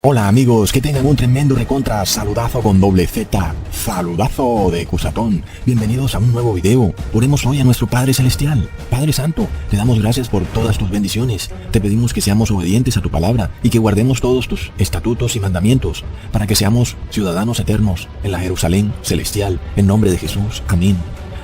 Hola amigos, que tengan un tremendo recontra saludazo con doble Z, saludazo de Cusatón. Bienvenidos a un nuevo video. Oremos hoy a nuestro Padre Celestial. Padre Santo, te damos gracias por todas tus bendiciones. Te pedimos que seamos obedientes a tu palabra y que guardemos todos tus estatutos y mandamientos para que seamos ciudadanos eternos en la Jerusalén celestial. En nombre de Jesús, amén.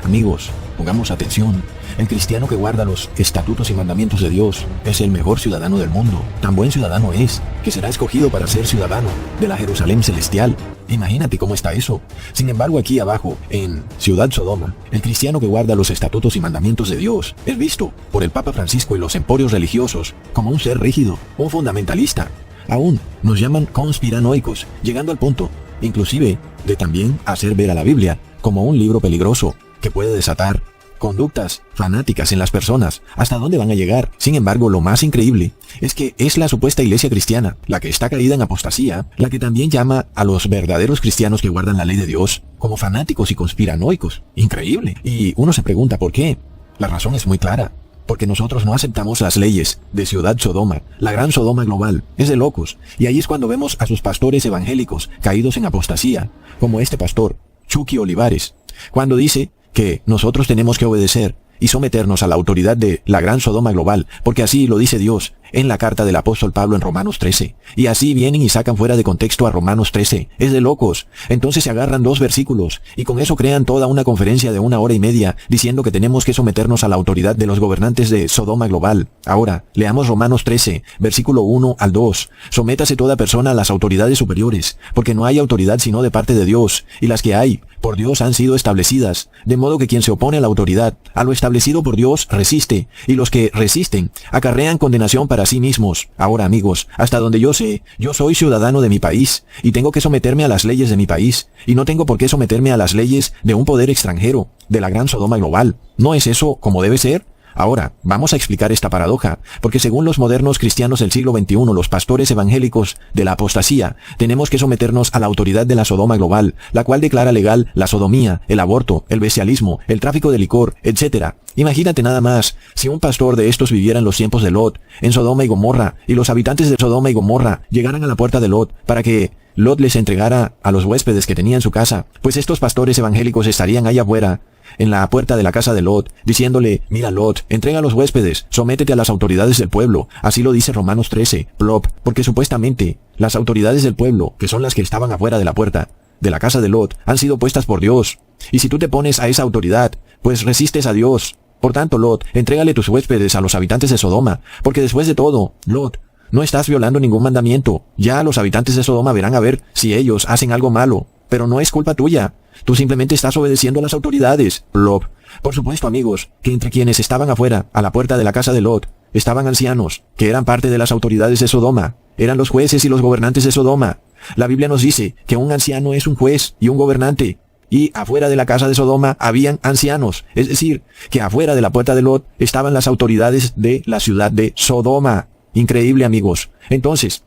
Amigos, pongamos atención. El cristiano que guarda los estatutos y mandamientos de Dios es el mejor ciudadano del mundo. Tan buen ciudadano es, que será escogido para ser ciudadano de la Jerusalén celestial. Imagínate cómo está eso. Sin embargo, aquí abajo, en Ciudad Sodoma, el cristiano que guarda los estatutos y mandamientos de Dios es visto por el Papa Francisco y los emporios religiosos como un ser rígido, un fundamentalista. Aún nos llaman conspiranoicos, llegando al punto, inclusive, de también hacer ver a la Biblia como un libro peligroso que puede desatar conductas fanáticas en las personas. ¿Hasta dónde van a llegar? Sin embargo, lo más increíble es que es la supuesta iglesia cristiana, la que está caída en apostasía, la que también llama a los verdaderos cristianos que guardan la ley de Dios como fanáticos y conspiranoicos. Increíble. Y uno se pregunta ¿por qué? La razón es muy clara. Porque nosotros no aceptamos las leyes de Ciudad Sodoma, la gran Sodoma global. Es de locos. Y ahí es cuando vemos a sus pastores evangélicos caídos en apostasía, como este pastor, Chucky Olivares, cuando dice que nosotros tenemos que obedecer y someternos a la autoridad de la gran Sodoma global, porque así lo dice Dios en la carta del apóstol Pablo en Romanos 13. Y así vienen y sacan fuera de contexto a Romanos 13. Es de locos. Entonces se agarran dos versículos y con eso crean toda una conferencia de 1 hora y media diciendo que tenemos que someternos a la autoridad de los gobernantes de Sodoma global. Ahora, leamos Romanos 13, versículo 1 al 2. Sométase toda persona a las autoridades superiores, porque no hay autoridad sino de parte de Dios, y las que hay, por Dios han sido establecidas, de modo que quien se opone a la autoridad, a lo establecido por Dios, resiste, y los que resisten, acarrean condenación para sí mismos. Ahora, amigos, hasta donde yo sé, yo soy ciudadano de mi país, y tengo que someterme a las leyes de mi país, y no tengo por qué someterme a las leyes de un poder extranjero, de la gran Sodoma global. ¿No es eso como debe ser? Ahora, vamos a explicar esta paradoja, porque según los modernos cristianos del siglo XXI, los pastores evangélicos de la apostasía, tenemos que someternos a la autoridad de la Sodoma global, la cual declara legal la sodomía, el aborto, el bestialismo, el tráfico de licor, etc. Imagínate nada más, si un pastor de estos viviera en los tiempos de Lot, en Sodoma y Gomorra, y los habitantes de Sodoma y Gomorra llegaran a la puerta de Lot para que Lot les entregara a los huéspedes que tenía en su casa, pues estos pastores evangélicos estarían allá afuera, en la puerta de la casa de Lot, diciéndole, mira Lot, entrega a los huéspedes, sométete a las autoridades del pueblo. Así lo dice Romanos 13, plop, porque supuestamente las autoridades del pueblo, que son las que estaban afuera de la puerta de la casa de Lot, han sido puestas por Dios. Y si tú te pones a esa autoridad, pues resistes a Dios. Por tanto, Lot, entrégale tus huéspedes a los habitantes de Sodoma, porque después de todo, Lot, no estás violando ningún mandamiento. Ya los habitantes de Sodoma verán a ver si ellos hacen algo malo, pero no es culpa tuya. Tú simplemente estás obedeciendo a las autoridades. Plop. Por supuesto, amigos, que entre quienes estaban afuera, a la puerta de la casa de Lot, estaban ancianos, que eran parte de las autoridades de Sodoma. Eran los jueces y los gobernantes de Sodoma. La Biblia nos dice que un anciano es un juez y un gobernante. Y afuera de la casa de Sodoma habían ancianos. Es decir, que afuera de la puerta de Lot estaban las autoridades de la ciudad de Sodoma. Increíble, amigos. Entonces,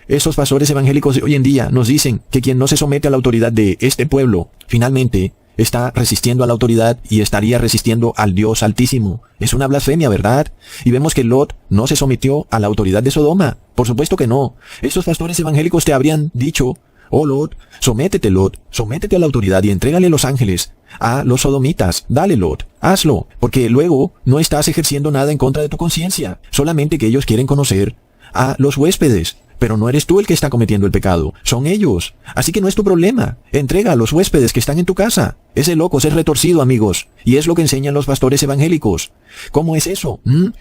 esos pastores evangélicos de hoy en día nos dicen que quien no se somete a la autoridad de este pueblo, finalmente está resistiendo a la autoridad y estaría resistiendo al Dios Altísimo. Es una blasfemia, ¿verdad? Y vemos que Lot no se sometió a la autoridad de Sodoma. Por supuesto que no. Estos pastores evangélicos te habrían dicho, oh Lot, sométete a la autoridad y entrégale los ángeles a los sodomitas. Dale Lot, hazlo, porque luego no estás ejerciendo nada en contra de tu conciencia. Solamente que ellos quieren conocer a los huéspedes. Pero no eres tú el que está cometiendo el pecado, son ellos. Así que no es tu problema. Entrega a los huéspedes que están en tu casa. Es de locos, es retorcido, amigos. Y es lo que enseñan los pastores evangélicos. ¿Cómo es eso?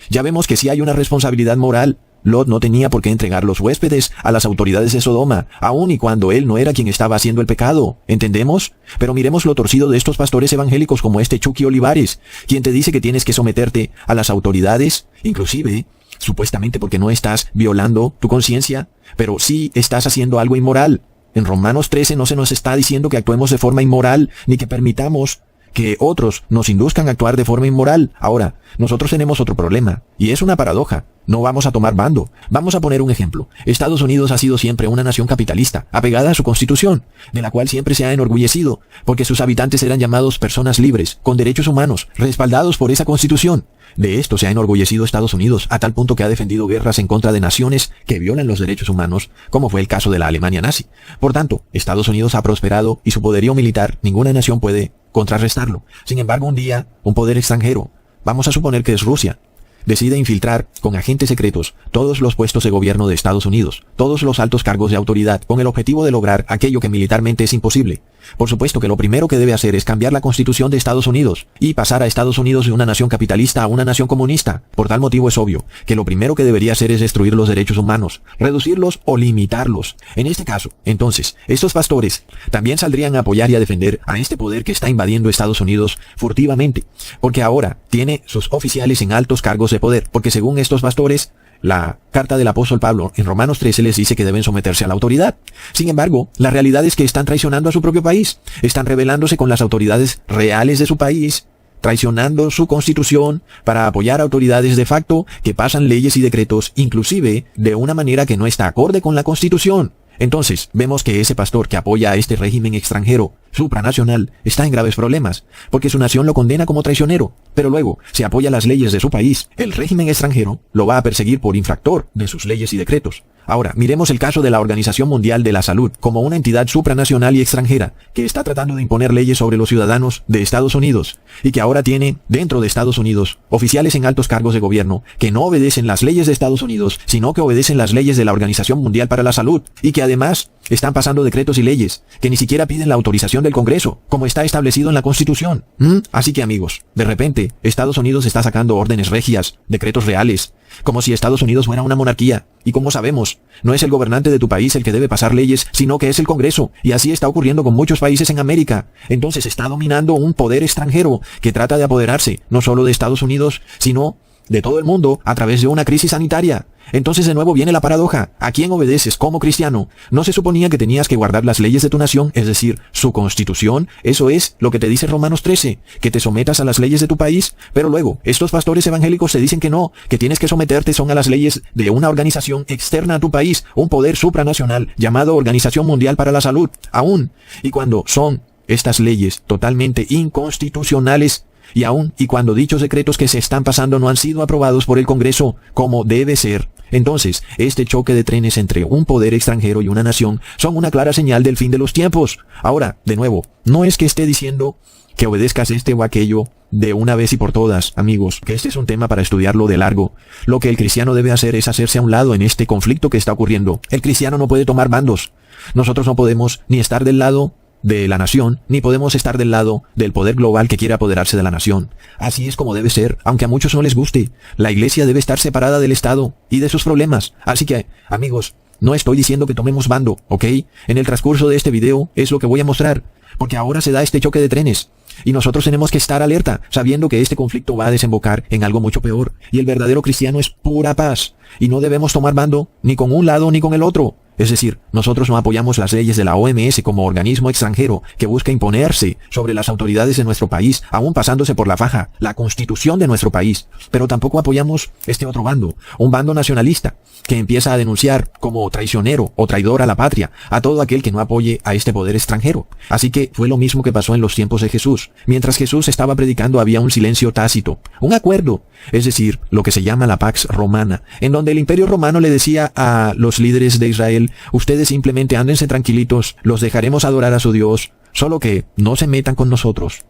Ya vemos que sí hay una responsabilidad moral. Lot no tenía por qué entregar los huéspedes a las autoridades de Sodoma, aun y cuando él no era quien estaba haciendo el pecado. ¿Entendemos? Pero miremos lo torcido de estos pastores evangélicos como este Chucky Olivares, quien te dice que tienes que someterte a las autoridades, inclusive supuestamente porque no estás violando tu conciencia, pero sí estás haciendo algo inmoral. En Romanos 13 no se nos está diciendo que actuemos de forma inmoral, ni que permitamos que otros nos induzcan a actuar de forma inmoral. Ahora, nosotros tenemos otro problema, y es una paradoja. No vamos a tomar bando. Vamos a poner un ejemplo. Estados Unidos ha sido siempre una nación capitalista, apegada a su constitución, de la cual siempre se ha enorgullecido, porque sus habitantes eran llamados personas libres, con derechos humanos, respaldados por esa constitución. De esto se ha enorgullecido Estados Unidos, a tal punto que ha defendido guerras en contra de naciones que violan los derechos humanos, como fue el caso de la Alemania nazi. Por tanto, Estados Unidos ha prosperado y su poderío militar ninguna nación puede contrarrestarlo. Sin embargo, un día, un poder extranjero, vamos a suponer que es Rusia, decide infiltrar con agentes secretos todos los puestos de gobierno de Estados Unidos, todos los altos cargos de autoridad, con el objetivo de lograr aquello que militarmente es imposible. Por supuesto que lo primero que debe hacer es cambiar la constitución de Estados Unidos y pasar a Estados Unidos de una nación capitalista a una nación comunista. Por tal motivo es obvio que lo primero que debería hacer es destruir los derechos humanos, reducirlos o limitarlos. En este caso, entonces, estos pastores también saldrían a apoyar y a defender a este poder que está invadiendo Estados Unidos furtivamente, porque ahora tiene sus oficiales en altos cargos de poder, porque según estos pastores, la carta del apóstol Pablo en Romanos 13 les dice que deben someterse a la autoridad. Sin embargo, la realidad es que están traicionando a su propio país, están rebelándose con las autoridades reales de su país, traicionando su constitución para apoyar a autoridades de facto que pasan leyes y decretos, inclusive de una manera que no está acorde con la constitución. Entonces, vemos que ese pastor que apoya a este régimen extranjero, supranacional, está en graves problemas, porque su nación lo condena como traicionero, pero luego, si apoya las leyes de su país, el régimen extranjero lo va a perseguir por infractor de sus leyes y decretos. Ahora, miremos el caso de la Organización Mundial de la Salud, como una entidad supranacional y extranjera, que está tratando de imponer leyes sobre los ciudadanos de Estados Unidos, y que ahora tiene, dentro de Estados Unidos, oficiales en altos cargos de gobierno, que no obedecen las leyes de Estados Unidos, sino que obedecen las leyes de la Organización Mundial para la Salud, y que además están pasando decretos y leyes, que ni siquiera piden la autorización del Congreso, como está establecido en la Constitución. Así que amigos, de repente, Estados Unidos está sacando órdenes regias, decretos reales, como si Estados Unidos fuera una monarquía, y como sabemos, no es el gobernante de tu país el que debe pasar leyes, sino que es el Congreso, y así está ocurriendo con muchos países en América. Entonces está dominando un poder extranjero que trata de apoderarse, no solo de Estados Unidos, sino de todo el mundo a través de una crisis sanitaria. Entonces de nuevo viene la paradoja. ¿A quién obedeces como cristiano? ¿No se suponía que tenías que guardar las leyes de tu nación, es decir, su constitución? Eso es lo que te dice Romanos 13, que te sometas a las leyes de tu país. Pero luego, estos pastores evangélicos te dicen que no, que tienes que someterte son a las leyes de una organización externa a tu país, un poder supranacional llamado Organización Mundial para la Salud. Aún, y cuando son estas leyes totalmente inconstitucionales, y aún y cuando dichos decretos que se están pasando no han sido aprobados por el Congreso como debe ser, entonces este choque de trenes entre un poder extranjero y una nación son una clara señal del fin de los tiempos. Ahora, de nuevo, no es que esté diciendo que obedezcas este o aquello de una vez y por todas, amigos, que este es un tema para estudiarlo de largo. Lo que el cristiano debe hacer es hacerse a un lado en este conflicto que está ocurriendo. El cristiano no puede tomar bandos. Nosotros no podemos ni estar del lado de la nación, ni podemos estar del lado del poder global que quiere apoderarse de la nación. Así es como debe ser, aunque a muchos no les guste. La iglesia debe estar separada del Estado y de sus problemas. Así que, amigos, no estoy diciendo que tomemos bando, ¿ok? En el transcurso de este video es lo que voy a mostrar, porque ahora se da este choque de trenes. Y nosotros tenemos que estar alerta, sabiendo que este conflicto va a desembocar en algo mucho peor. Y el verdadero cristiano es pura paz. Y no debemos tomar bando, ni con un lado ni con el otro. Es decir, nosotros no apoyamos las leyes de la OMS como organismo extranjero que busca imponerse sobre las autoridades de nuestro país, aún pasándose por la faja, la constitución de nuestro país. Pero tampoco apoyamos este otro bando, un bando nacionalista, que empieza a denunciar como traicionero o traidor a la patria a todo aquel que no apoye a este poder extranjero. Así que fue lo mismo que pasó en los tiempos de Jesús. Mientras Jesús estaba predicando había un silencio tácito, un acuerdo, es decir, lo que se llama la Pax Romana, en donde el Imperio Romano le decía a los líderes de Israel: ustedes simplemente ándense tranquilitos, los dejaremos adorar a su Dios, solo que no se metan con nosotros.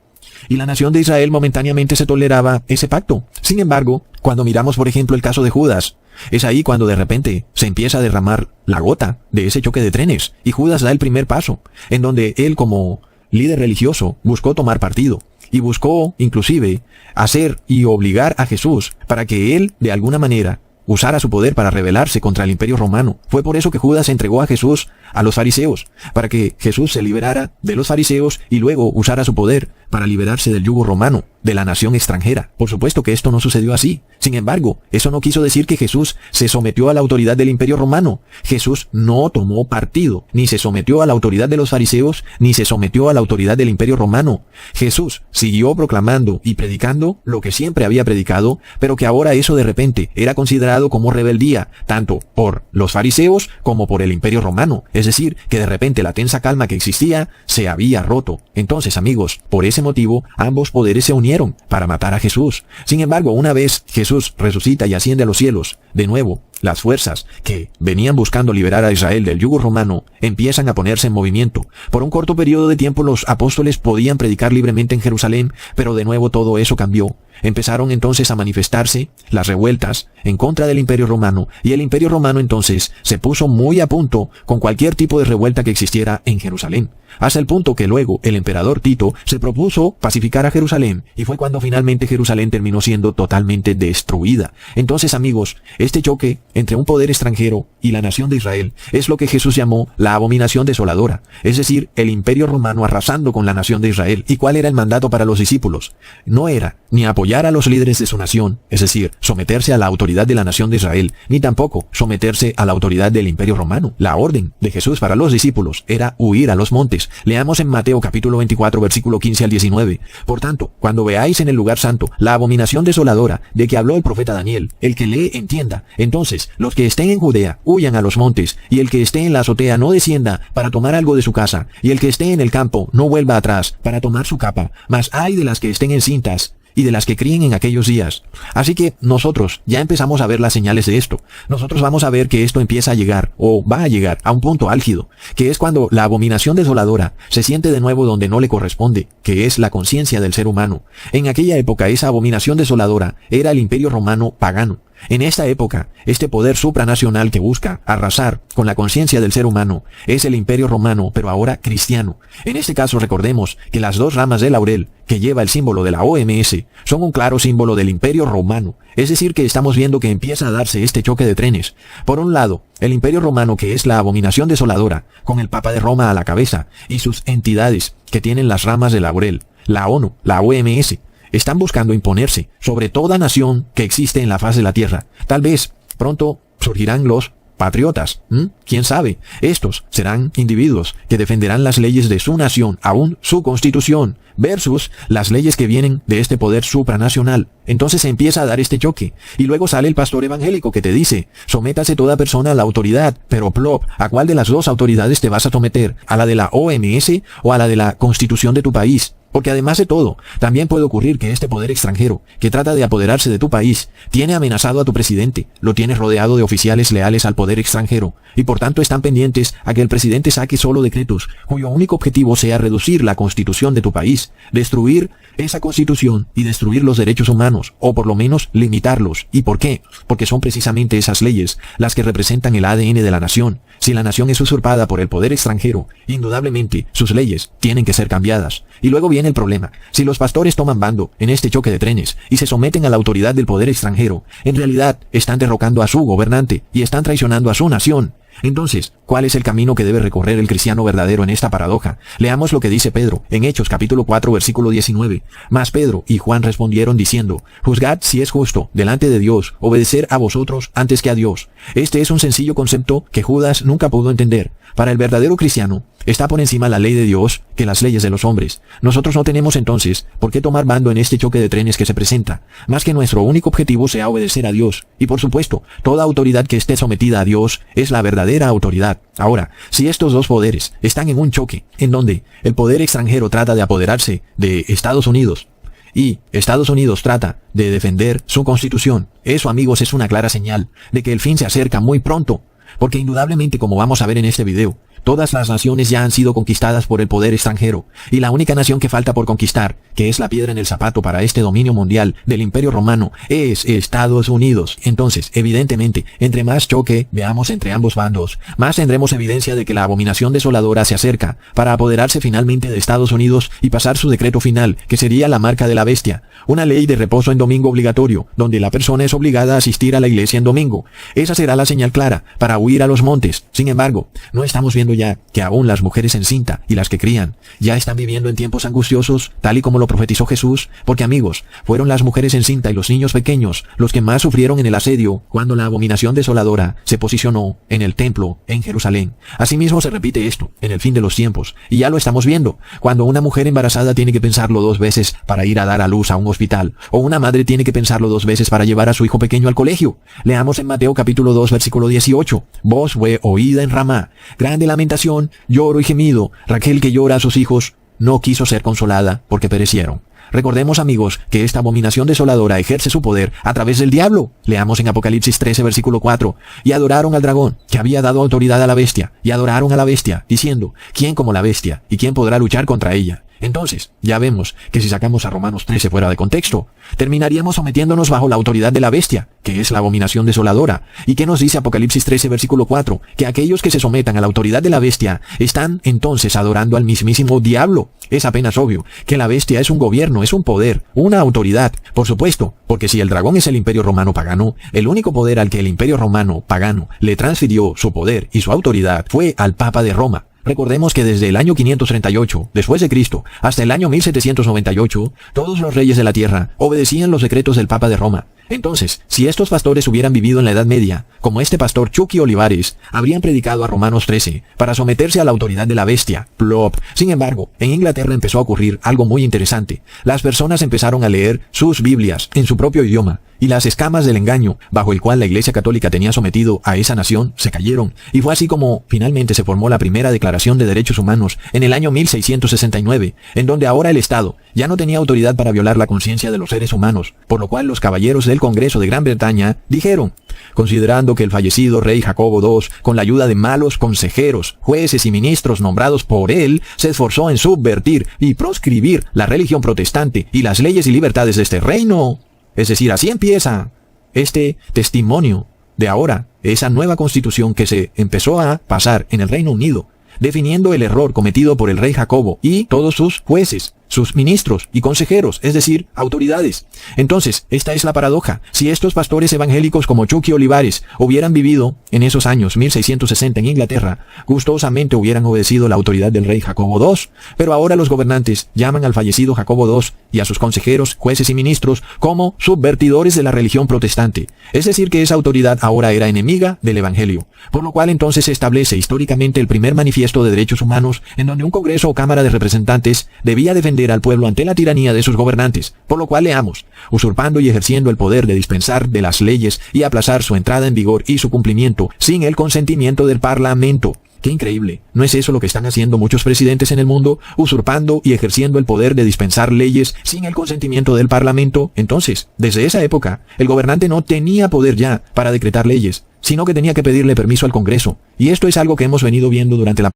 Y la nación de Israel momentáneamente se toleraba ese pacto. Sin embargo, cuando miramos por ejemplo el caso de Judas, es ahí cuando de repente se empieza a derramar la gota de ese choque de trenes, y Judas da el primer paso, en donde él como líder religioso buscó tomar partido, y buscó inclusive hacer y obligar a Jesús para que él de alguna manera usara su poder para rebelarse contra el Imperio Romano. Fue por eso que Judas entregó a Jesús a los fariseos, para que Jesús se liberara de los fariseos y luego usara su poder para liberarse del yugo romano, de la nación extranjera. Por supuesto que esto no sucedió así. Sin embargo, eso no quiso decir que Jesús se sometió a la autoridad del imperio romano. Jesús no tomó partido, ni se sometió a la autoridad de los fariseos, ni se sometió a la autoridad del imperio romano. Jesús siguió proclamando y predicando lo que siempre había predicado, pero que ahora eso de repente era considerado como rebeldía, tanto por los fariseos como por el imperio romano. Es decir, que de repente la tensa calma que existía se había roto. Entonces, amigos, por ese motivo, ambos poderes se unieron para matar a Jesús. Sin embargo, una vez Jesús resucita y asciende a los cielos, de nuevo, las fuerzas que venían buscando liberar a Israel del yugo romano empiezan a ponerse en movimiento. Por un corto periodo de tiempo los apóstoles podían predicar libremente en Jerusalén, pero de nuevo todo eso cambió. Empezaron entonces a manifestarse las revueltas en contra del imperio romano, y el imperio romano entonces se puso muy a punto con cualquier tipo de revuelta que existiera en Jerusalén. Hasta el punto que luego el emperador Tito se propuso pacificar a Jerusalén, y fue cuando finalmente Jerusalén terminó siendo totalmente destruida. Entonces, amigos, este choque entre un poder extranjero y la nación de Israel es lo que Jesús llamó la abominación desoladora, es decir, el imperio romano arrasando con la nación de Israel. ¿Y cuál era el mandato para los discípulos? No era ni apoyar a los líderes de su nación, es decir, someterse a la autoridad de la nación de Israel, ni tampoco someterse a la autoridad del imperio romano. La orden de Jesús para los discípulos era huir a los montes. Leamos en Mateo capítulo 24, versículo 15 al 19. Por tanto, cuando veáis en el lugar santo la abominación desoladora de que habló el profeta Daniel, el que lee entienda. Entonces, los que estén en Judea huyan a los montes, y el que esté en la azotea no descienda para tomar algo de su casa, y el que esté en el campo no vuelva atrás para tomar su capa. Mas ay de las que estén encintas y de las que críen en aquellos días. Así que nosotros ya empezamos a ver las señales de esto. Nosotros vamos a ver que esto empieza a llegar, o va a llegar, a un punto álgido, que es cuando la abominación desoladora se siente de nuevo donde no le corresponde, que es la conciencia del ser humano. En aquella época esa abominación desoladora era el imperio romano pagano. En esta época, este poder supranacional que busca arrasar con la conciencia del ser humano es el imperio romano, pero ahora cristiano. En este caso recordemos que las dos ramas de laurel que lleva el símbolo de la OMS son un claro símbolo del imperio romano. Es decir, que estamos viendo que empieza a darse este choque de trenes. Por un lado, el imperio romano, que es la abominación desoladora, con el Papa de Roma a la cabeza, y sus entidades que tienen las ramas de laurel, la ONU, la OMS, están buscando imponerse sobre toda nación que existe en la faz de la tierra. Tal vez pronto surgirán los patriotas. ¿Quién sabe? Estos serán individuos que defenderán las leyes de su nación, aún su constitución, versus las leyes que vienen de este poder supranacional. Entonces se empieza a dar este choque. Y luego sale el pastor evangélico que te dice, sométase toda persona a la autoridad, pero plop, ¿a cuál de las dos autoridades te vas a someter? ¿A la de la OMS o a la de la constitución de tu país? Porque además de todo, también puede ocurrir que este poder extranjero, que trata de apoderarse de tu país, tiene amenazado a tu presidente, lo tienes rodeado de oficiales leales al poder extranjero, y por tanto están pendientes a que el presidente saque solo decretos, cuyo único objetivo sea reducir la constitución de tu país, destruir esa constitución y destruir los derechos humanos, o por lo menos limitarlos. ¿Y por qué? Porque son precisamente esas leyes las que representan el ADN de la nación. Si la nación es usurpada por el poder extranjero, indudablemente sus leyes tienen que ser cambiadas. Y luego viene el problema. Si los pastores toman bando en este choque de trenes y se someten a la autoridad del poder extranjero, en realidad están derrocando a su gobernante y están traicionando a su nación. Entonces, ¿cuál es el camino que debe recorrer el cristiano verdadero en esta paradoja? Leamos lo que dice Pedro, en Hechos capítulo 4, versículo 19. Mas Pedro y Juan respondieron diciendo, juzgad si es justo, delante de Dios, obedecer a vosotros antes que a Dios. Este es un sencillo concepto que Judas nunca pudo entender. Para el verdadero cristiano, está por encima la ley de Dios que las leyes de los hombres. Nosotros no tenemos entonces por qué tomar bando en este choque de trenes que se presenta, más que nuestro único objetivo sea obedecer a Dios. Y por supuesto, toda autoridad que esté sometida a Dios es la verdadera autoridad. Ahora, si estos dos poderes están en un choque, en donde el poder extranjero trata de apoderarse de Estados Unidos, y Estados Unidos trata de defender su constitución, eso, amigos, es una clara señal de que el fin se acerca muy pronto. Porque indudablemente, como vamos a ver en este video, todas las naciones ya han sido conquistadas por el poder extranjero, y la única nación que falta por conquistar, que es la piedra en el zapato para este dominio mundial del Imperio Romano, es Estados Unidos. Entonces, evidentemente, entre más choque veamos entre ambos bandos, más tendremos evidencia de que la abominación desoladora se acerca para apoderarse finalmente de Estados Unidos y pasar su decreto final, que sería la marca de la bestia, una ley de reposo en domingo obligatorio, donde la persona es obligada a asistir a la iglesia en domingo. Esa será la señal clara para huir a los montes. Sin embargo, no estamos viendo sabiendo ya que aún las mujeres en cinta y las que crían ya están viviendo en tiempos angustiosos, tal y como lo profetizó Jesús, porque amigos, fueron las mujeres en cinta y los niños pequeños los que más sufrieron en el asedio cuando la abominación desoladora se posicionó en el templo en Jerusalén. Asimismo se repite esto en el fin de los tiempos, y ya lo estamos viendo, cuando una mujer embarazada tiene que pensarlo 2 veces para ir a dar a luz a un hospital, o una madre tiene que pensarlo 2 veces para llevar a su hijo pequeño al colegio. Leamos en Mateo capítulo 2 versículo 18, voz fue oída en Ramá, grande lamentación, lloro y gemido, Raquel que llora a sus hijos, no quiso ser consolada porque perecieron. Recordemos, amigos, que esta abominación desoladora ejerce su poder a través del diablo. Leamos en Apocalipsis 13, versículo 4. Y adoraron al dragón, que había dado autoridad a la bestia, y adoraron a la bestia, diciendo, ¿quién como la bestia? ¿Y quién podrá luchar contra ella? Entonces, ya vemos que si sacamos a Romanos 13 fuera de contexto, terminaríamos sometiéndonos bajo la autoridad de la bestia, que es la abominación desoladora. ¿Y qué nos dice Apocalipsis 13, versículo 4? Que aquellos que se sometan a la autoridad de la bestia están entonces adorando al mismísimo diablo. Es apenas obvio que la bestia es un gobierno, es un poder, una autoridad. Por supuesto, porque si el dragón es el imperio romano pagano, el único poder al que el imperio romano pagano le transfirió su poder y su autoridad fue al Papa de Roma. Recordemos que desde el año 538, después de Cristo, hasta el año 1798, todos los reyes de la tierra obedecían los decretos del Papa de Roma. Entonces, si estos pastores hubieran vivido en la Edad Media, como este pastor Chucky Olivares, habrían predicado a Romanos 13 para someterse a la autoridad de la bestia, plop. Sin embargo, en Inglaterra empezó a ocurrir algo muy interesante. Las personas empezaron a leer sus Biblias en su propio idioma, y las escamas del engaño bajo el cual la Iglesia Católica tenía sometido a esa nación se cayeron, y fue así como finalmente se formó la primera Declaración de Derechos Humanos en el año 1669, en donde ahora el Estado ya no tenía autoridad para violar la conciencia de los seres humanos, por lo cual los caballeros del Congreso de Gran Bretaña dijeron, considerando que el fallecido rey Jacobo II, con la ayuda de malos consejeros, jueces y ministros nombrados por él, se esforzó en subvertir y proscribir la religión protestante y las leyes y libertades de este reino. Es decir, así empieza este testimonio de ahora, esa nueva constitución que se empezó a pasar en el Reino Unido, definiendo el error cometido por el rey Jacobo y todos sus jueces, sus ministros y consejeros, es decir, autoridades. Entonces, esta es la paradoja. Si estos pastores evangélicos como Chucky Olivares hubieran vivido en esos años 1660 en Inglaterra, gustosamente hubieran obedecido la autoridad del rey Jacobo II. Pero ahora los gobernantes llaman al fallecido Jacobo II y a sus consejeros, jueces y ministros como subvertidores de la religión protestante. Es decir, que esa autoridad ahora era enemiga del evangelio. Por lo cual entonces se establece históricamente el primer manifiesto de derechos humanos en donde un congreso o cámara de representantes debía defender al pueblo ante la tiranía de sus gobernantes, por lo cual leamos, usurpando y ejerciendo el poder de dispensar de las leyes y aplazar su entrada en vigor y su cumplimiento sin el consentimiento del Parlamento. ¡Qué increíble! ¿No es eso lo que están haciendo muchos presidentes en el mundo? Usurpando y ejerciendo el poder de dispensar leyes sin el consentimiento del Parlamento. Entonces, desde esa época, el gobernante no tenía poder ya para decretar leyes, sino que tenía que pedirle permiso al Congreso. Y esto es algo que hemos venido viendo durante la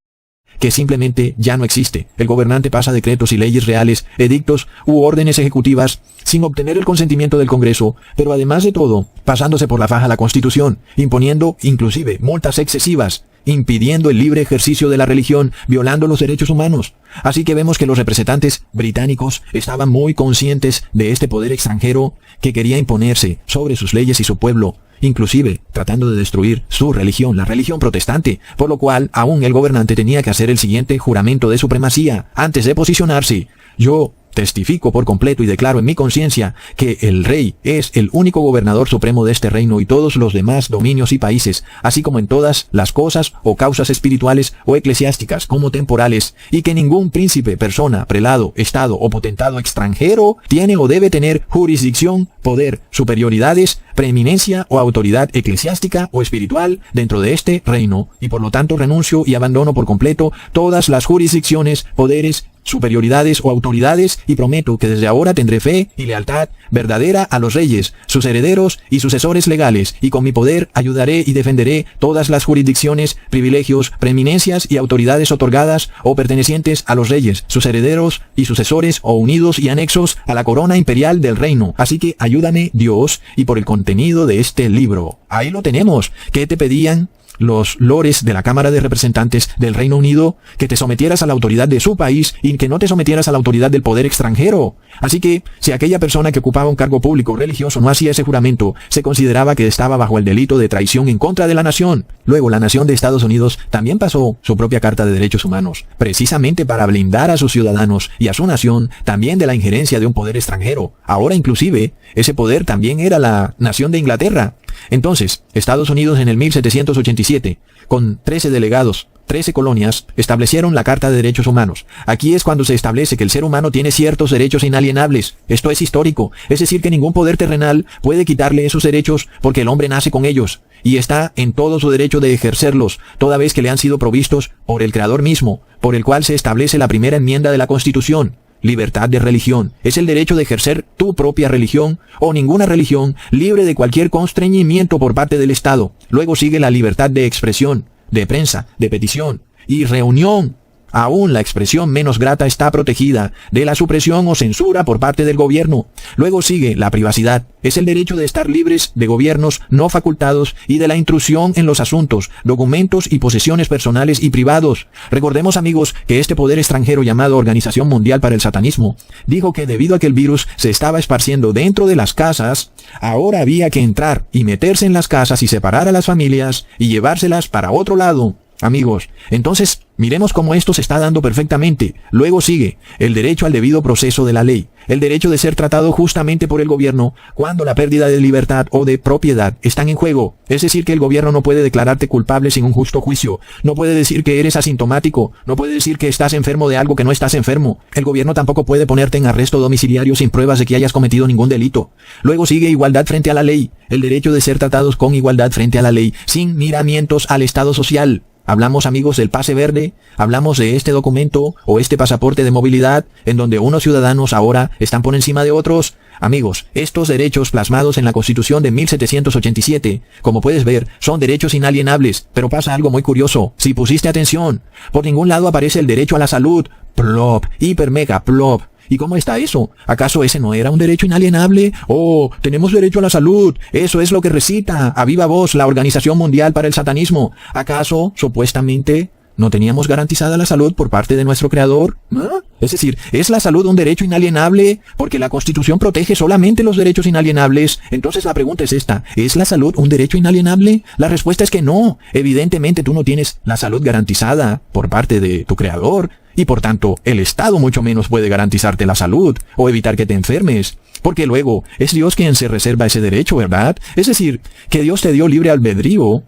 que simplemente ya no existe. El gobernante pasa decretos y leyes reales, edictos u órdenes ejecutivas sin obtener el consentimiento del Congreso, pero además de todo, pasándose por la faja la Constitución, imponiendo inclusive multas excesivas, impidiendo el libre ejercicio de la religión, violando los derechos humanos. Así que vemos que los representantes británicos estaban muy conscientes de este poder extranjero que quería imponerse sobre sus leyes y su pueblo, inclusive tratando de destruir su religión, la religión protestante, por lo cual aún el gobernante tenía que hacer el siguiente juramento de supremacía antes de posicionarse. Yo testifico por completo y declaro en mi conciencia que el rey es el único gobernador supremo de este reino y todos los demás dominios y países, así como en todas las cosas o causas espirituales o eclesiásticas como temporales, y que ningún príncipe, persona, prelado, estado o potentado extranjero tiene o debe tener jurisdicción, poder, superioridades, preeminencia o autoridad eclesiástica o espiritual dentro de este reino, y por lo tanto renuncio y abandono por completo todas las jurisdicciones, poderes, superioridades o autoridades, y prometo que desde ahora tendré fe y lealtad verdadera a los reyes, sus herederos y sucesores legales, y con mi poder ayudaré y defenderé todas las jurisdicciones, privilegios, preeminencias y autoridades otorgadas o pertenecientes a los reyes, sus herederos y sucesores o unidos y anexos a la corona imperial del reino. Así que ayúdame, Dios, y por el contenido de este libro. Ahí lo tenemos. ¿Qué te pedían los lores de la Cámara de Representantes del Reino Unido que te sometieras a la autoridad de su país y que no te sometieras a la autoridad del poder extranjero. Así que, si aquella persona que ocupaba un cargo público o religioso no hacía ese juramento, se consideraba que estaba bajo el delito de traición en contra de la nación. Luego, la nación de Estados Unidos también pasó su propia Carta de Derechos Humanos, precisamente para blindar a sus ciudadanos y a su nación también de la injerencia de un poder extranjero. Ahora, inclusive, ese poder también era la nación de Inglaterra. Entonces, Estados Unidos en el 1787, con 13 delegados, 13 colonias, establecieron la Carta de Derechos Humanos. Aquí es cuando se establece que el ser humano tiene ciertos derechos inalienables. Esto es histórico, es decir, que ningún poder terrenal puede quitarle esos derechos porque el hombre nace con ellos y está en todo su derecho de ejercerlos, toda vez que le han sido provistos por el Creador mismo, por el cual se establece la primera enmienda de la Constitución. Libertad de religión. Es el derecho de ejercer tu propia religión o ninguna religión libre de cualquier constreñimiento por parte del Estado. Luego sigue la libertad de expresión, de prensa, de petición y reunión. Aún la expresión menos grata está protegida de la supresión o censura por parte del gobierno. Luego sigue la privacidad. Es el derecho de estar libres de gobiernos no facultados y de la intrusión en los asuntos, documentos y posesiones personales y privados. Recordemos, amigos, que este poder extranjero llamado Organización Mundial para el Satanismo dijo que debido a que el virus se estaba esparciendo dentro de las casas, ahora había que entrar y meterse en las casas y separar a las familias y llevárselas para otro lado. Amigos, entonces miremos cómo esto se está dando perfectamente. Luego sigue el derecho al debido proceso de la ley, el derecho de ser tratado justamente por el gobierno cuando la pérdida de libertad o de propiedad están en juego. Es decir, que el gobierno no puede declararte culpable sin un justo juicio, no puede decir que eres asintomático, no puede decir que estás enfermo de algo que no estás enfermo. El gobierno tampoco puede ponerte en arresto domiciliario sin pruebas de que hayas cometido ningún delito. Luego sigue igualdad frente a la ley, el derecho de ser tratados con igualdad frente a la ley, sin miramientos al estado social. Hablamos, amigos, del pase verde, hablamos de este documento o este pasaporte de movilidad en donde unos ciudadanos ahora están por encima de otros. Amigos, estos derechos plasmados en la Constitución de 1787, como puedes ver, son derechos inalienables, pero pasa algo muy curioso. Si pusiste atención, por ningún lado aparece el derecho a la salud. Plop, hiper mega plop. ¿Y cómo está eso? ¿Acaso ese no era un derecho inalienable? Oh, tenemos derecho a la salud. Eso es lo que recita a viva voz la Organización Mundial para el Satanismo. ¿Acaso, supuestamente, no teníamos garantizada la salud por parte de nuestro Creador? ¿Ah? Es decir, ¿es la salud un derecho inalienable? Porque la Constitución protege solamente los derechos inalienables. Entonces la pregunta es esta, ¿es la salud un derecho inalienable? La respuesta es que no. Evidentemente tú no tienes la salud garantizada por parte de tu Creador. Y por tanto, el Estado mucho menos puede garantizarte la salud o evitar que te enfermes. Porque luego, es Dios quien se reserva ese derecho, ¿verdad? Es decir, que Dios te dio libre albedrío.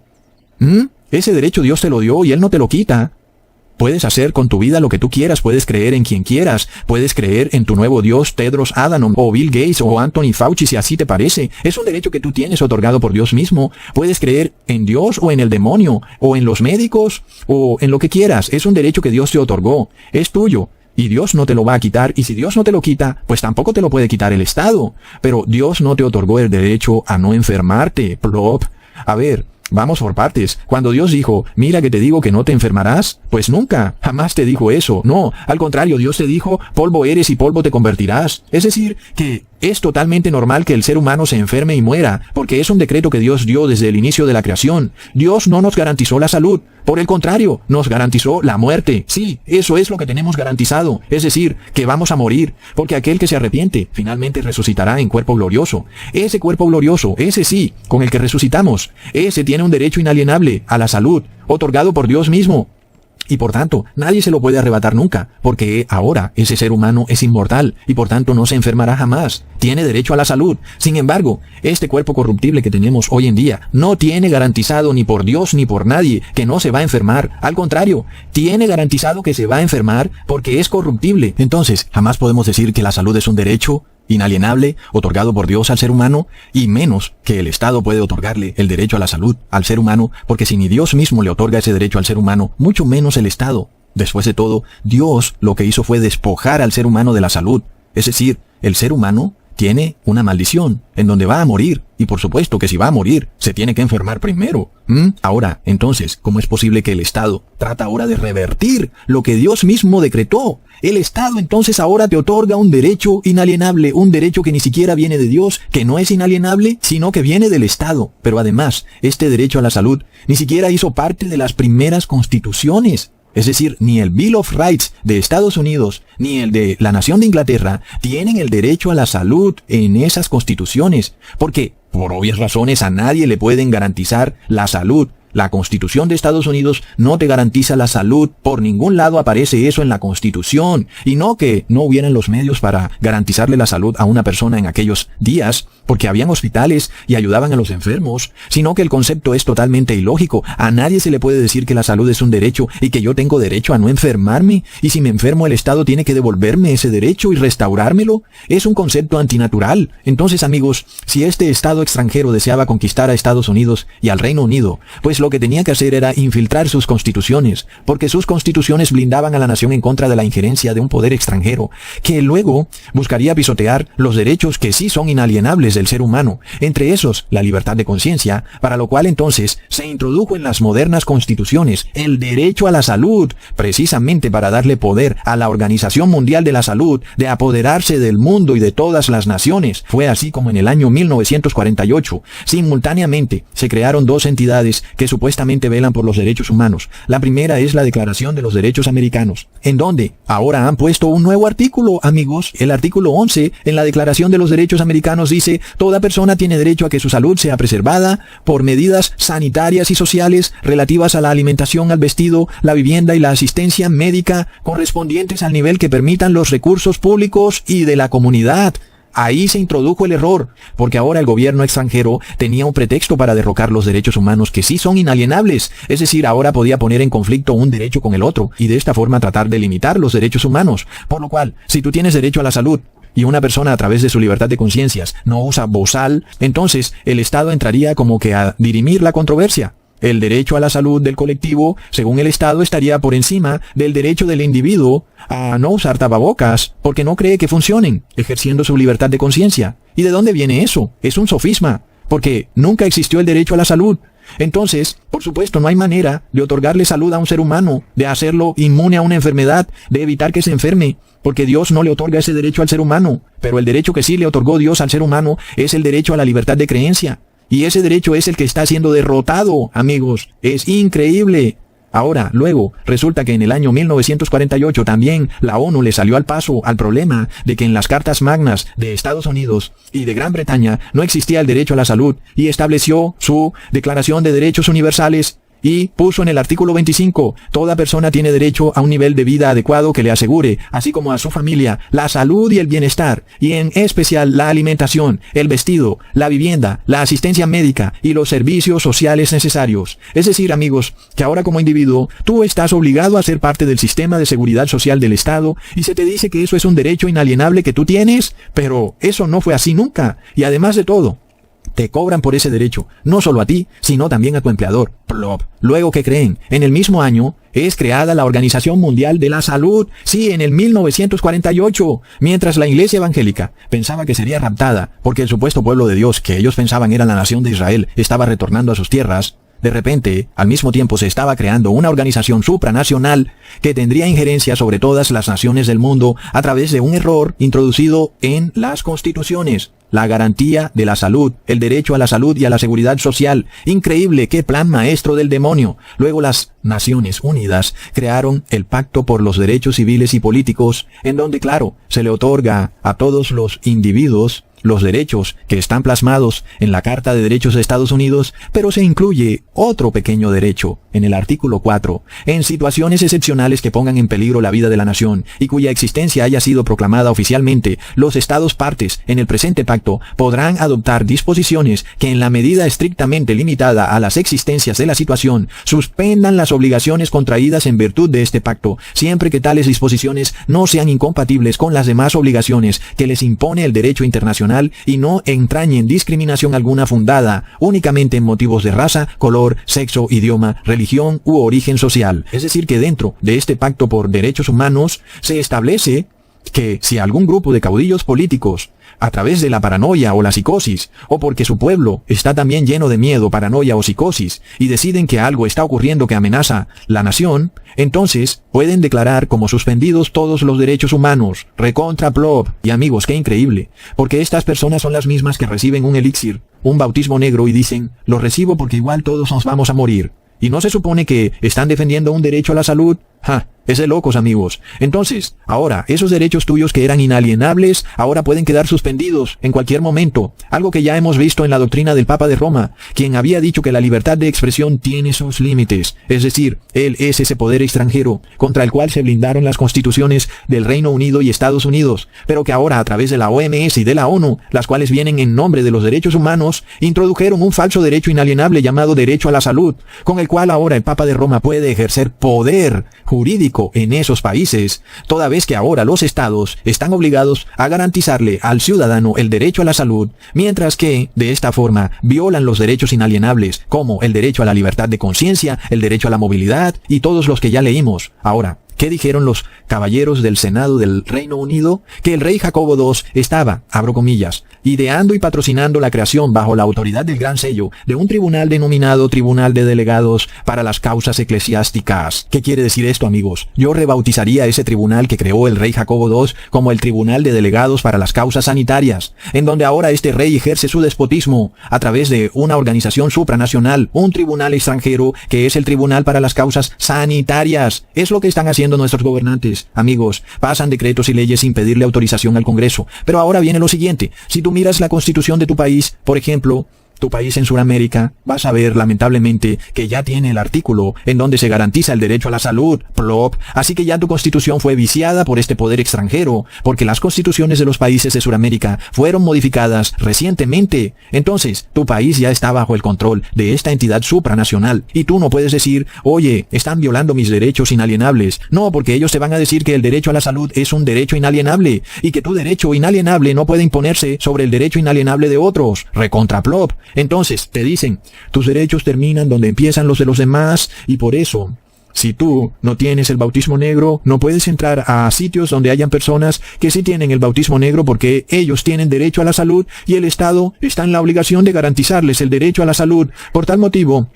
Ese derecho Dios te lo dio y Él no te lo quita. Puedes hacer con tu vida lo que tú quieras, puedes creer en quien quieras, puedes creer en tu nuevo Dios, Tedros Adhanom, o Bill Gates, o Anthony Fauci, si así te parece. Es un derecho que tú tienes otorgado por Dios mismo. Puedes creer en Dios o en el demonio, o en los médicos, o en lo que quieras. Es un derecho que Dios te otorgó. Es tuyo. Y Dios no te lo va a quitar, y si Dios no te lo quita, pues tampoco te lo puede quitar el Estado. Pero Dios no te otorgó el derecho a no enfermarte, plop. A ver, vamos por partes. Cuando Dios dijo, mira que te digo que no te enfermarás, pues nunca, jamás te dijo eso. No, al contrario, Dios te dijo, polvo eres y polvo te convertirás. Es decir, que es totalmente normal que el ser humano se enferme y muera, porque es un decreto que Dios dio desde el inicio de la creación. Dios no nos garantizó la salud. Por el contrario, nos garantizó la muerte. Sí, eso es lo que tenemos garantizado. Es decir, que vamos a morir, porque aquel que se arrepiente finalmente resucitará en cuerpo glorioso. Ese cuerpo glorioso, ese sí, con el que resucitamos, ese tiene un derecho inalienable a la salud, otorgado por Dios mismo. Y por tanto, nadie se lo puede arrebatar nunca, porque ahora ese ser humano es inmortal y por tanto no se enfermará jamás. Tiene derecho a la salud. Sin embargo, este cuerpo corruptible que tenemos hoy en día no tiene garantizado ni por Dios ni por nadie que no se va a enfermar. Al contrario, tiene garantizado que se va a enfermar porque es corruptible. Entonces, jamás podemos decir que la salud es un derecho inalienable, otorgado por Dios al ser humano, y menos que el Estado puede otorgarle el derecho a la salud al ser humano, porque si ni Dios mismo le otorga ese derecho al ser humano, mucho menos el Estado. Después de todo, Dios lo que hizo fue despojar al ser humano de la salud. Es decir, el ser humano tiene una maldición, en donde va a morir. Y por supuesto que si va a morir, se tiene que enfermar primero. Ahora, entonces, ¿cómo es posible que el Estado trata ahora de revertir lo que Dios mismo decretó? El Estado entonces ahora te otorga un derecho inalienable, un derecho que ni siquiera viene de Dios, que no es inalienable, sino que viene del Estado. Pero además, este derecho a la salud ni siquiera hizo parte de las primeras constituciones. Es decir, ni el Bill of Rights de Estados Unidos, ni el de la Nación de Inglaterra, tienen el derecho a la salud en esas constituciones, porque, por obvias razones, a nadie le pueden garantizar la salud. La Constitución de Estados Unidos no te garantiza la salud, por ningún lado aparece eso en la Constitución, y no que no hubieran los medios para garantizarle la salud a una persona en aquellos días, porque habían hospitales y ayudaban a los enfermos, sino que el concepto es totalmente ilógico. A nadie se le puede decir que la salud es un derecho y que yo tengo derecho a no enfermarme, y si me enfermo el Estado tiene que devolverme ese derecho y restaurármelo. Es un concepto antinatural. Entonces, amigos, si este Estado extranjero deseaba conquistar a Estados Unidos y al Reino Unido, pues lo que tenía que hacer era infiltrar sus constituciones, porque sus constituciones blindaban a la nación en contra de la injerencia de un poder extranjero, que luego buscaría pisotear los derechos que sí son inalienables del ser humano, entre esos la libertad de conciencia, para lo cual entonces se introdujo en las modernas constituciones el derecho a la salud, precisamente para darle poder a la Organización Mundial de la Salud de apoderarse del mundo y de todas las naciones. Fue así como en el año 1948, simultáneamente, se crearon dos entidades que supuestamente velan por los derechos humanos. La primera es la Declaración de los Derechos Americanos, en donde ahora han puesto un nuevo artículo, amigos. El artículo 11 en la Declaración de los Derechos Americanos dice: toda persona tiene derecho a que su salud sea preservada por medidas sanitarias y sociales relativas a la alimentación, al vestido, la vivienda y la asistencia médica correspondientes al nivel que permitan los recursos públicos y de la comunidad. Ahí se introdujo el error, porque ahora el gobierno extranjero tenía un pretexto para derrocar los derechos humanos que sí son inalienables. Es decir, ahora podía poner en conflicto un derecho con el otro, y de esta forma tratar de limitar los derechos humanos. Por lo cual, si tú tienes derecho a la salud, y una persona a través de su libertad de conciencias no usa bozal, entonces el Estado entraría como que a dirimir la controversia. El derecho a la salud del colectivo, según el Estado, estaría por encima del derecho del individuo a no usar tapabocas, porque no cree que funcionen, ejerciendo su libertad de conciencia. ¿Y de dónde viene eso? Es un sofisma, porque nunca existió el derecho a la salud. Entonces, por supuesto, no hay manera de otorgarle salud a un ser humano, de hacerlo inmune a una enfermedad, de evitar que se enferme, porque Dios no le otorga ese derecho al ser humano. Pero el derecho que sí le otorgó Dios al ser humano es el derecho a la libertad de creencia. Y ese derecho es el que está siendo derrotado, amigos. Es increíble. Ahora, luego, resulta que en el año 1948 también la ONU le salió al paso al problema de que en las cartas magnas de Estados Unidos y de Gran Bretaña no existía el derecho a la salud, y estableció su Declaración de Derechos Universales y puso en el artículo 25, toda persona tiene derecho a un nivel de vida adecuado que le asegure, así como a su familia, la salud y el bienestar, y en especial la alimentación, el vestido, la vivienda, la asistencia médica y los servicios sociales necesarios. Es decir, amigos, que ahora como individuo, tú estás obligado a ser parte del sistema de seguridad social del Estado, y se te dice que eso es un derecho inalienable que tú tienes, pero eso no fue así nunca, y además de todo, te cobran por ese derecho, no solo a ti, sino también a tu empleador. Plop. Luego, ¿qué creen? En el mismo año es creada la Organización Mundial de la Salud. Sí, en el 1948, mientras la Iglesia Evangélica pensaba que sería raptada, porque el supuesto pueblo de Dios, que ellos pensaban era la nación de Israel, estaba retornando a sus tierras. De repente, al mismo tiempo se estaba creando una organización supranacional que tendría injerencia sobre todas las naciones del mundo a través de un error introducido en las constituciones. La garantía de la salud, el derecho a la salud y a la seguridad social. Increíble, qué plan maestro del demonio. Luego las Naciones Unidas crearon el Pacto por los Derechos Civiles y Políticos, en donde, claro, se le otorga a todos los individuos los derechos que están plasmados en la Carta de Derechos de Estados Unidos, pero se incluye otro pequeño derecho en el artículo 4, en situaciones excepcionales que pongan en peligro la vida de la nación y cuya existencia haya sido proclamada oficialmente, los Estados partes en el presente pacto podrán adoptar disposiciones que en la medida estrictamente limitada a las existencias de la situación suspendan las obligaciones contraídas en virtud de este pacto, siempre que tales disposiciones no sean incompatibles con las demás obligaciones que les impone el derecho internacional y no entrañen discriminación alguna fundada únicamente en motivos de raza, color, sexo, idioma, religión u origen social. Es decir, que dentro de este pacto por derechos humanos se establece que si algún grupo de caudillos políticos a través de la paranoia o la psicosis, o porque su pueblo está también lleno de miedo, paranoia o psicosis, y deciden que algo está ocurriendo que amenaza la nación, entonces pueden declarar como suspendidos todos los derechos humanos, recontra plop. Y amigos, qué increíble, porque estas personas son las mismas que reciben un elixir, un bautismo negro y dicen, lo recibo porque igual todos nos vamos a morir. ¿Y no se supone que están defendiendo un derecho a la salud? Es de locos, amigos. Entonces, ahora, esos derechos tuyos que eran inalienables, ahora pueden quedar suspendidos en cualquier momento. Algo que ya hemos visto en la doctrina del Papa de Roma, quien había dicho que la libertad de expresión tiene sus límites. Es decir, él es ese poder extranjero, contra el cual se blindaron las constituciones del Reino Unido y Estados Unidos, pero que ahora, a través de la OMS y de la ONU, las cuales vienen en nombre de los derechos humanos, introdujeron un falso derecho inalienable llamado derecho a la salud, con el cual ahora el Papa de Roma puede ejercer poder jurídico en esos países, toda vez que ahora los estados están obligados a garantizarle al ciudadano el derecho a la salud, mientras que, de esta forma, violan los derechos inalienables, como el derecho a la libertad de conciencia, el derecho a la movilidad y todos los que ya leímos. Ahora, ¿qué dijeron los caballeros del Senado del Reino Unido? Que el rey Jacobo II estaba, abro comillas, ideando y patrocinando la creación bajo la autoridad del Gran Sello de un tribunal denominado Tribunal de Delegados para las Causas Eclesiásticas. ¿Qué quiere decir esto, amigos? Yo rebautizaría ese tribunal que creó el rey Jacobo II como el Tribunal de Delegados para las Causas Sanitarias, en donde ahora este rey ejerce su despotismo a través de una organización supranacional, un tribunal extranjero que es el Tribunal para las Causas Sanitarias. Es lo que están haciendo nuestros gobernantes, amigos. Pasan decretos y leyes sin pedirle autorización al Congreso. Pero ahora viene lo siguiente. Si tú miras la constitución de tu país, por ejemplo, tu país en Sudamérica, vas a ver lamentablemente que ya tiene el artículo en donde se garantiza el derecho a la salud, plop, así que ya tu constitución fue viciada por este poder extranjero, porque las constituciones de los países de Sudamérica fueron modificadas recientemente. Entonces, tu país ya está bajo el control de esta entidad supranacional, y tú no puedes decir, oye, están violando mis derechos inalienables. No, porque ellos te van a decir que el derecho a la salud es un derecho inalienable, y que tu derecho inalienable no puede imponerse sobre el derecho inalienable de otros. Recontra plop. Entonces, te dicen, tus derechos terminan donde empiezan los de los demás, y por eso, si tú no tienes el bautismo negro, no puedes entrar a sitios donde hayan personas que sí tienen el bautismo negro porque ellos tienen derecho a la salud y el Estado está en la obligación de garantizarles el derecho a la salud. Por tal motivo,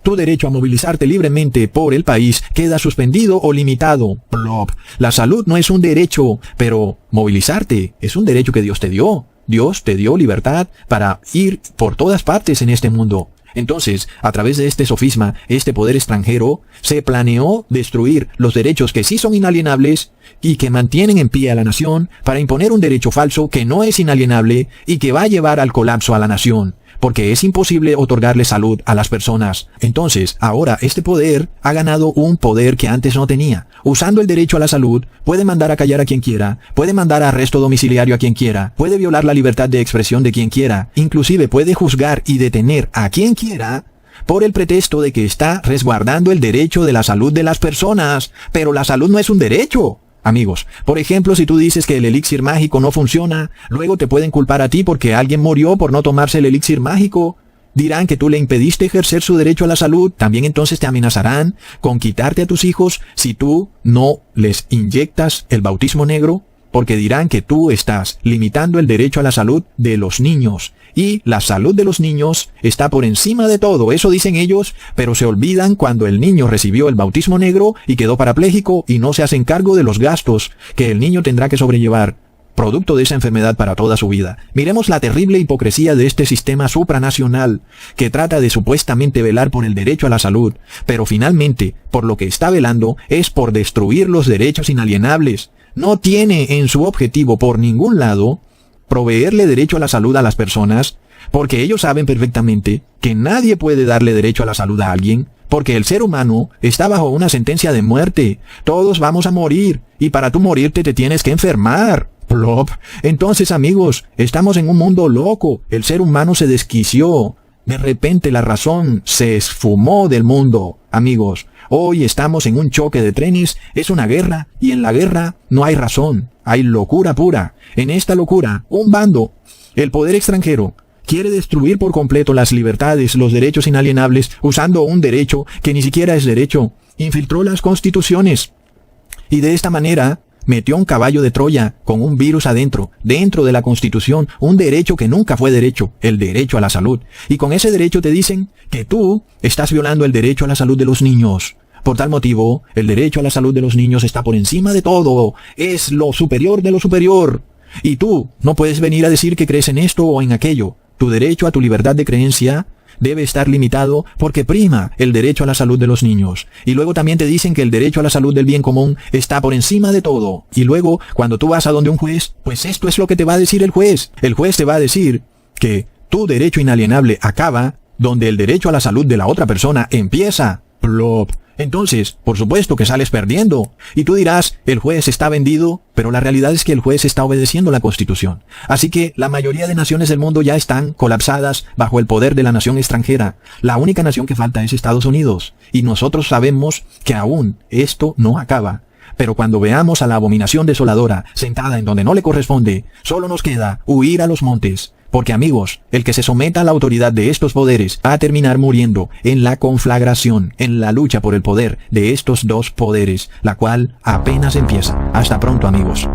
tu derecho a movilizarte libremente por el país queda suspendido o limitado. Plop. La salud no es un derecho, pero movilizarte es un derecho que Dios te dio. Dios te dio libertad para ir por todas partes en este mundo. Entonces, a través de este sofisma, este poder extranjero, se planeó destruir los derechos que sí son inalienables y que mantienen en pie a la nación para imponer un derecho falso que no es inalienable y que va a llevar al colapso a la nación, porque es imposible otorgarle salud a las personas. Entonces, ahora este poder ha ganado un poder que antes no tenía. Usando el derecho a la salud, puede mandar a callar a quien quiera, puede mandar a arresto domiciliario a quien quiera, puede violar la libertad de expresión de quien quiera, inclusive puede juzgar y detener a quien quiera por el pretexto de que está resguardando el derecho de la salud de las personas. Pero la salud no es un derecho. Amigos, por ejemplo, si tú dices que el elixir mágico no funciona, luego te pueden culpar a ti porque alguien murió por no tomarse el elixir mágico. Dirán que tú le impediste ejercer su derecho a la salud. También entonces te amenazarán con quitarte a tus hijos si tú no les inyectas el bautismo negro, porque dirán que tú estás limitando el derecho a la salud de los niños. Y la salud de los niños está por encima de todo, eso dicen ellos, pero se olvidan cuando el niño recibió el bautismo negro y quedó parapléjico y no se hacen cargo de los gastos que el niño tendrá que sobrellevar, producto de esa enfermedad para toda su vida. Miremos la terrible hipocresía de este sistema supranacional, que trata de supuestamente velar por el derecho a la salud, pero finalmente, por lo que está velando, es por destruir los derechos inalienables. No tiene en su objetivo por ningún lado proveerle derecho a la salud a las personas, porque ellos saben perfectamente que nadie puede darle derecho a la salud a alguien, porque el ser humano está bajo una sentencia de muerte. Todos vamos a morir, y para tú morirte te tienes que enfermar. Plop. Entonces, amigos, estamos en un mundo loco. El ser humano se desquició. De repente la razón se esfumó del mundo. Amigos, hoy estamos en un choque de trenes, es una guerra, y en la guerra no hay razón, hay locura pura. En esta locura, un bando, el poder extranjero, quiere destruir por completo las libertades, los derechos inalienables, usando un derecho que ni siquiera es derecho. Infiltró las constituciones. Y de esta manera, metió un caballo de Troya con un virus adentro, dentro de la Constitución, un derecho que nunca fue derecho, el derecho a la salud. Y con ese derecho te dicen que tú estás violando el derecho a la salud de los niños. Por tal motivo, el derecho a la salud de los niños está por encima de todo, es lo superior de lo superior. Y tú no puedes venir a decir que crees en esto o en aquello. Tu derecho a tu libertad de creencia debe estar limitado porque prima el derecho a la salud de los niños. Y luego también te dicen que el derecho a la salud del bien común está por encima de todo. Y luego, cuando tú vas a donde un juez, pues esto es lo que te va a decir el juez. El juez te va a decir que tu derecho inalienable acaba donde el derecho a la salud de la otra persona empieza. Plop. Entonces, por supuesto que sales perdiendo. Y tú dirás, el juez está vendido, pero la realidad es que el juez está obedeciendo la Constitución. Así que la mayoría de naciones del mundo ya están colapsadas bajo el poder de la nación extranjera. La única nación que falta es Estados Unidos. Y nosotros sabemos que aún esto no acaba. Pero cuando veamos a la abominación desoladora sentada en donde no le corresponde, solo nos queda huir a los montes. Porque amigos, el que se someta a la autoridad de estos poderes va a terminar muriendo en la conflagración, en la lucha por el poder de estos dos poderes, la cual apenas empieza. Hasta pronto amigos.